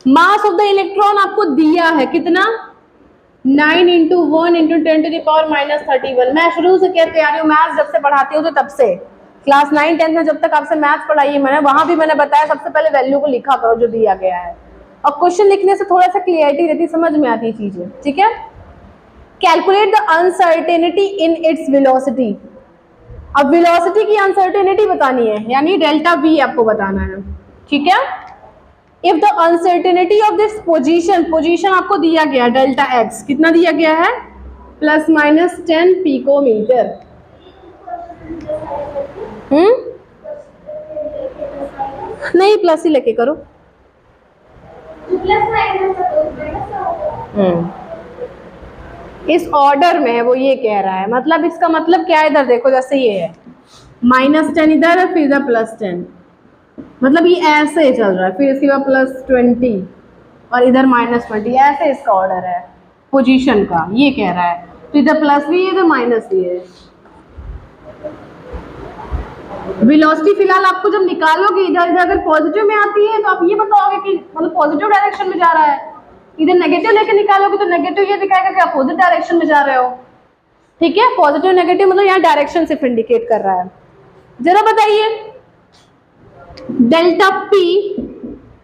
Mass of the electron आपको दिया है कितना, 9 × 1 × 10⁻31। मैं शुरू से कहते आ रही हूँ, मैथ्स जब से पढ़ाती हूँ तो तब से, क्लास 9 10 में जब तक आपसे मैथ्स पढ़ाई है मैंने, वहां भी मैंने बताया सबसे पहले वैल्यू को लिखा करो जो दिया गया है, और क्वेश्चन लिखने से थोड़ा सा क्लियरिटी रहती, समझ में आती चीजें, ठीक है। Calculate the uncertainty in its velocity. अब वेलोसिटी की अनसर्टेनिटी बतानी है, यानी डेल्टा वी आपको बताना है, ठीक है। If the uncertainty of this position, position आपको दिया गया डेल्टा एक्स, कितना दिया गया है, ±10 पिकोमीटर। नहीं प्लस ही लेके करो। इस ऑर्डर में है वो, ये कह रहा है, मतलब इसका मतलब क्या है, इधर देखो जैसे ये है -10 इधर है, फिर इधर +10, मतलब ये ऐसे चल रहा है, फिर इसके बाद +20 और इधर -20, ऐसे इसका ऑर्डर है पोजीशन का, ये कह रहा है। तो इधर प्लस भी है, इधर माइनस भी है। वेलोसिटी फिलहाल आपको जब निकालोगे इधर इधर अगर पॉजिटिव में आती है तो आप ये बताओगे कि मतलब पॉजिटिव डायरेक्शन में जा रहा है, इधर नेगेटिव लेके निकालोगे तो नेगेटिव ये दिखाएगा कि अपोजिट डायरेक्शन में जा रहे हो, ठीक है। पॉजिटिव नेगेटिव मतलब यहाँ डायरेक्शन सिर्फ इंडिकेट कर रहा है। जरा बताइए, delta P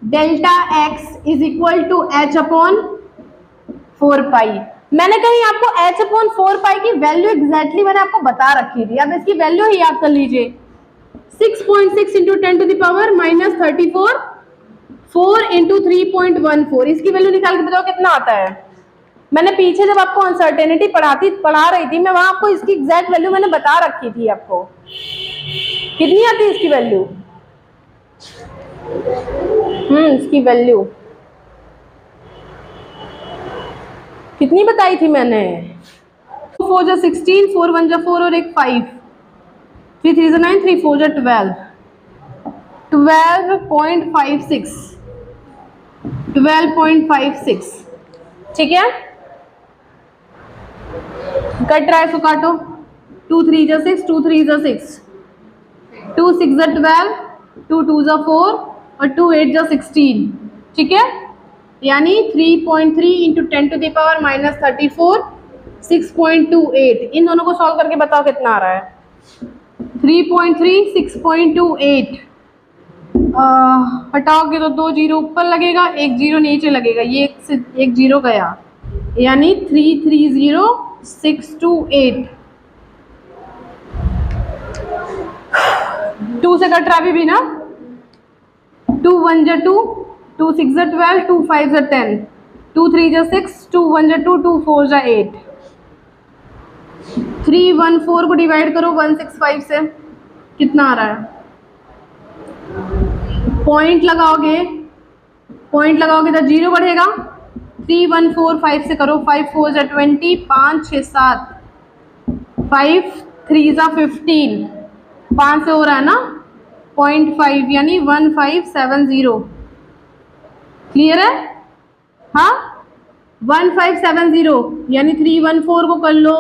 delta X is equal to h/4π। मैंने कहीं आपको h/4π की वैल्यू एग्जैक्टली मैंने आपको बता रखी थी, अब इसकी वैल्यू ही याद कर लीजिए, 6.6 × 10⁻34, 4 × 3.14, इसकी वैल्यू निकाल के बताओ कितना आता है। मैंने पीछे जब आपको अनसर्टेनिटी पढ़ा रही थी मैं, वहां आपको इसकी एग्जैक्ट वैल्यू मैंने बता रखी थी आपको, कितनी आती है इसकी वैल्यू, इसकी वैल्यू कितनी बताई थी मैंने, 4 × 16, 4 × 1 = 4 और एक 5, 3 3 × 9, 3 4 × 12, 12.56, ठीक है। कट रहा है तो काटो, 2 3 × 6, 2 3 × 6, 2 6 × 12, 2 2 × 4 और 2 8 × 16, ठीक है। यानी 3.3 × 10⁻34, 6.28, इन दोनों को सॉल्व करके बताओ कितना आ रहा है, 3.3, 6.28, हटाओगे तो 2 जीरो ऊपर लगेगा, 1 जीरो नीचे लगेगा, ये एक जीरो गया, यानी 330,628। 2 से कट रहा भी ना, 2 1 × 2, 2 6 × 12, 2 5 × 10, 2 3 × 6, 2 1 × 2, 2 4 × 8, 3 1 4 को डिवाइड करो 165 से, कितना आ रहा है, पॉइंट लगाओगे तो जीरो बढ़ेगा, 3 1 4 5 से करो, 5 4 × 20, 5 6 7, 5 3 × 15, 5 से हो रहा है ना 0.5, यानी 1570, क्लियर है, हाँ 1570, यानी 314 को कर लो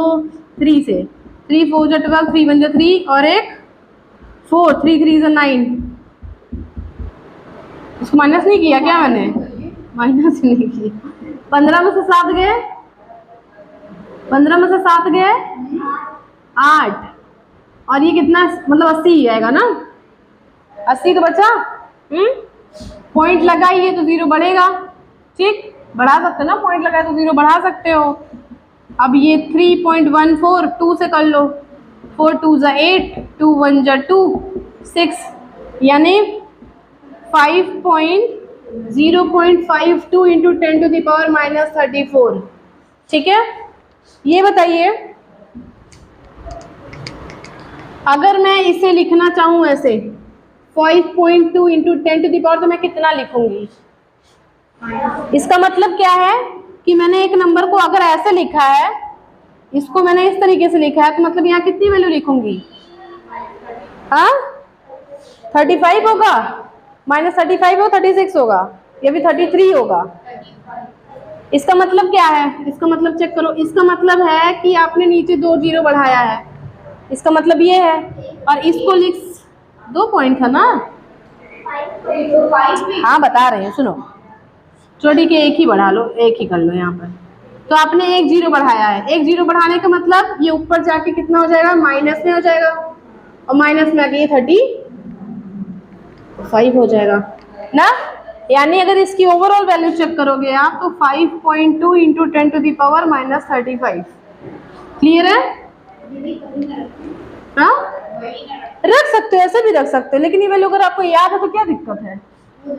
3 से, 3 4 × 12, 3 1 × 3 और एक 4, 3 3 × 9, उसको माइनस नहीं किया क्या मैंने, माइनस नहीं किया, 15 में से 7 गए, 15 में से 7 गए 8, और ये कितना मतलब 80 ही आएगा ना, 80 तो बचा, पॉइंट लगाइए तो जीरो बढ़ेगा, ठीक, बढ़ा सकते ना, पॉइंट लगाए तो जीरो बढ़ा सकते हो। अब ये 3.14, 2 से कर लो, 4 2 × 8, 2 1 × 2, 6, यानी 0.52 × 10⁻34, ठीक है। ये बताइए अगर मैं इसे लिखना चाहूँ ऐसे 5.2 × 10⁻, तो मैं कितना लिखूंगी, इसका मतलब क्या है कि मैंने एक नंबर को अगर ऐसे लिखा है, इसको मैंने इस तरीके से लिखा है, तो मतलब यहाँ कितनी वैल्यू लिखूंगी, हाँ 35 होगा, -35 हो, 36 होगा, या फिर 33 होगा। इसका मतलब क्या है, इसका मतलब चेक करो, इसका मतलब है कि आपने नीचे 2 जीरो बढ़ाया है, इसका मतलब ये है, और इसको लिख 2 पॉइंट था ना, हाँ बता रहे हैं सुनो, चलो ठीक है, एक ही बढ़ा लो, एक ही कर लो यहाँ पर। तो आपने एक जीरो बढ़ाया है, एक जीरो बढ़ाने का मतलब ये ऊपर जाके कितना हो जाएगा, माइनस में हो जाएगा, और माइनस में आके ये 35 हो जाएगा ना। यानी अगर इसकी ओवरऑल वैल्यू चेक करोगे आप तो 5.2 इंटू 10⁻⁻35। क्लियर है? हाँ, रख सकते हो, ऐसे भी रख सकते हो, लेकिन ये वैल्यू अगर आपको याद है तो क्या दिक्कत है,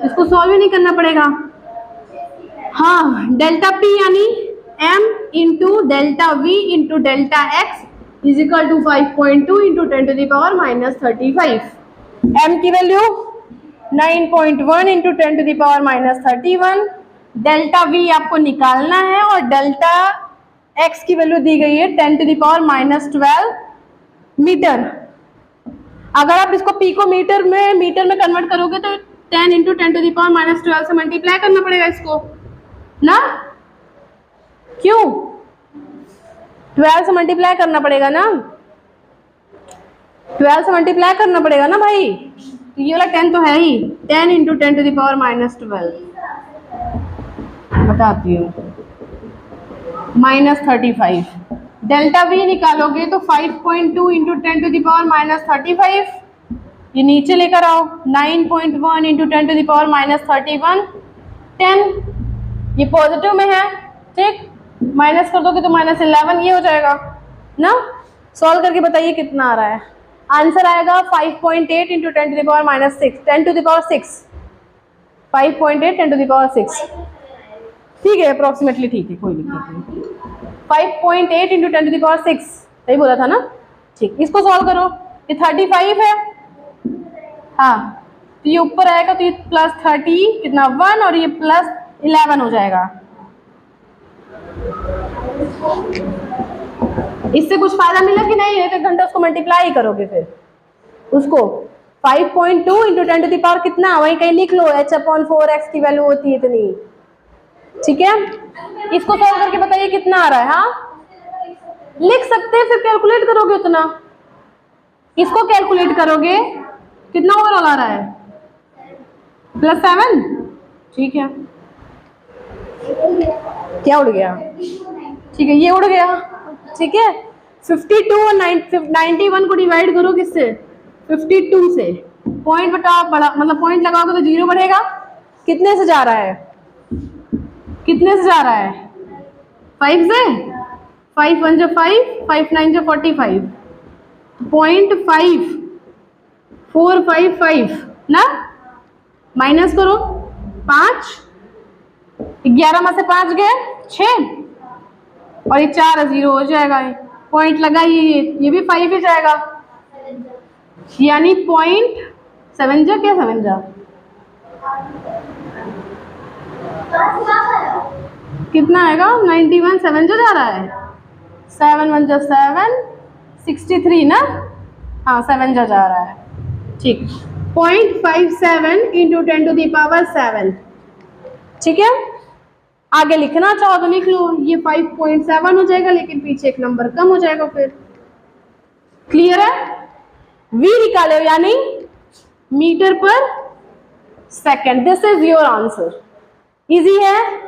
इसको सॉल्व ही नहीं करना पड़ेगा। हाँ, डेल्टा पी यानी m into delta V into delta X is equal to 5.2 into 10⁻⁻35। m की वैल्यू 9.1 इंटू 10⁻⁻31। डेल्टा वी आपको निकालना है और डेल्टा एक्स की वैल्यू दी गई है 10⁻12 मीटर। अगर आप इसको पी को मीटर में कन्वर्ट करोगे तो 10 इंटू 10⁻12 से मल्टीप्लाई करना पड़ेगा इसको ना, क्यों? 12 से मल्टीप्लाई करना पड़ेगा ना, 12 से मल्टीप्लाई करना पड़ेगा ना भाई। तो ये वाला 10 तो है ही, 10 इंटू 10⁻12 बताती हूँ, -35। डेल्टा वी निकालोगे तो 5.2 इंटू 10⁻⁻35, ये नीचे लेकर आओ, 9.1 इंटू 10⁻31, 10, ये पॉजिटिव में है, ठीक, माइनस कर दोगे तो -11 ये हो जाएगा ना। सॉल्व करके बताइए कितना आ रहा है, आंसर आएगा 5.8 इंटू 10⁻6, 10⁻6, 5.8 10⁻6, ठीक है, अप्रोक्सीमेटली ठीक है, कोई दिक्कत नहीं। 5.8 इंटू 10⁻6 सही बोला था ना, ठीक। इसको सॉल्व करो, ये 35 है, हाँ, तो ये ऊपर आएगा तो ये +30 कितना 1 और ये +11 हो जाएगा। इससे कुछ फायदा मिला कि नहीं? 1 घंटा उसको मल्टीप्लाई करोगे फिर उसको 5.2 इंटू 10⁻, कितना वही कहीं लिख लो, h/4x की वैल्यू होती है इतनी, ठीक है। इसको सॉल्व करके बताइए कितना आ रहा है, हाँ लिख सकते हैं, फिर कैलकुलेट करोगे उतना, इसको कैलकुलेट करोगे कितना ओवरऑल आ रहा है, +7, ठीक है। क्या उड़ गया, ठीक है, ये उड़ गया, ठीक है। 52 और 91 को डिवाइड करो किससे, 52 से, पॉइंट बटा बड़ा मतलब पॉइंट लगाओगे तो 0 बढ़ेगा, कितने से जा रहा है, कितने से जा रहा है, 5 से, 5 1 जो 5, 5 9 जो 45, 0.5 455 ना, माइनस करो 5, 11 में से 5 गए 6 और ये 4 0 हो जाएगा, पॉइंट लगाइए, ये भी 5 ही जाएगा, यानी 0.7 जा, क्या 7 जा, कितना आएगा, 91, 7 जो जा रहा है, 7 1 जो 7, 63 ना, हाँ 7 जो जा रहा है, ठीक। 0.57 इंटू 10⁻7, ठीक है। आगे लिखना चाहो तो लिख लो, ये 5.7 हो जाएगा, लेकिन पीछे एक नंबर कम हो जाएगा फिर, क्लियर है। v निकाले यानी मीटर पर second, this is your answer, easy है।